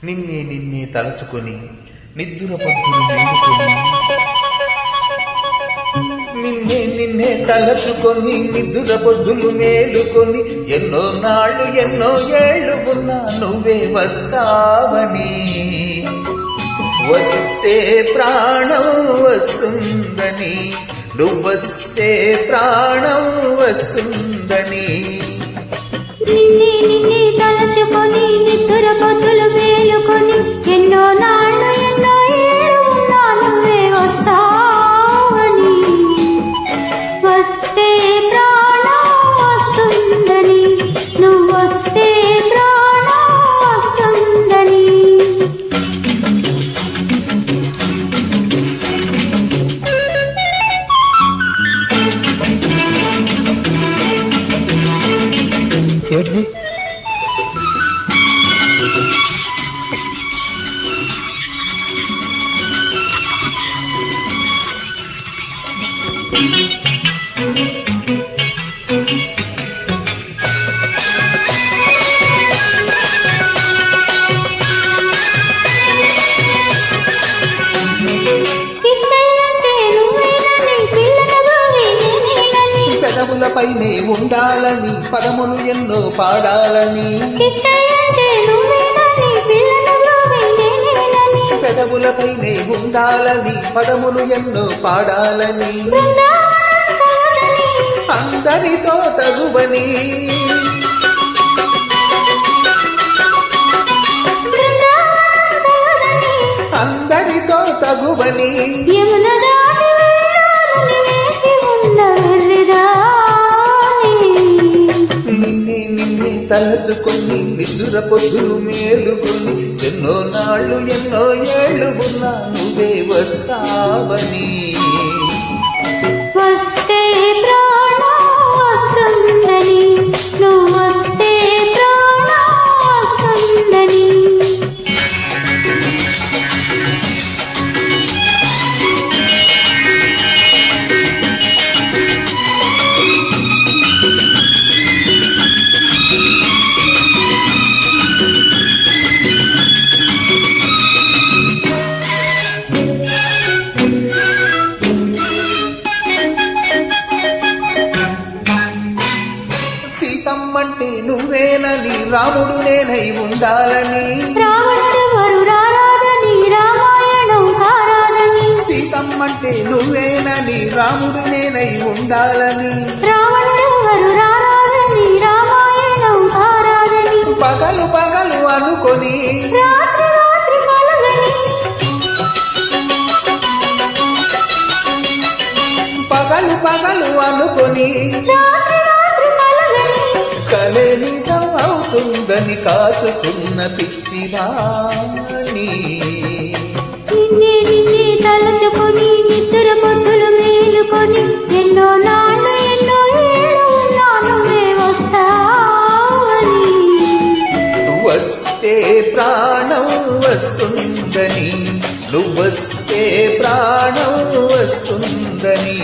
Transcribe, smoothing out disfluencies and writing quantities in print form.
నిన్నే నిన్నే తలచుకొని నిద్దుర పొద్దులు మేలుకొని నిన్నే నిన్నే తలచుకొని నిద్దుర పొద్దులు మేలుకొని ఎన్నో నాళ్ళు ఎన్నో ఏళ్ళు ఉన్నా నువ్వే వస్తావని వస్తే ప్రాణం వస్తుందని నువ్వొస్తే ప్రాణం వస్తుందని నిన్నే నిన్నే తలచుకొని నిద్దుర పొద్దులు మేలుకొని ఎన్నో నాళ్ళు ఎన్నో ఏళ్ళు ఉన్నా నువ్వే వస్తావని వస్తే ప్రాణం వస్తుందని నువ్వొస్తే ప్రాణం వస్తుందని పెదవులపైనే ఉండాలని పదములు ఎన్నో పాడాలని పెదవులపైనే ఉండాలని పదములు ఎన్నో పాడాలని అందరితో తగువని అందరితో తగువని నిన్నే నిన్నే తలచుకొని నిద్దుర పొద్దులు మేలుకొని ఎన్నో నాళ్ళు ఎన్నో ఏళ్ళు ఉన్నా నువ్వే వస్తావని వస్తే ప్రాణం వస్తుందని నువ్వొస్తే ప్రాణం వస్తుందని సీతమ్మంటే నువ్వేనని రాముడు నేనై ఉండాలని సీతమ్మంటే నువ్వేనని రాముడు నేనై ఉండాలని పగలు పగలు అనుకొని పగలు పగలు అనుకొని కలే నిజం అవుతుందని కాచుకున్న పిచ్చివాణి నిన్నే నిన్నే తలచుకొని నిద్దుర పొద్దులు మేలుకొని ఎన్నో నాళ్ళు ఎన్నో ఏళ్ళు ఉన్నా నువ్వే వస్తావని వస్తే ప్రాణం వస్తుందని నువ్వొస్తే ప్రాణం వస్తుందని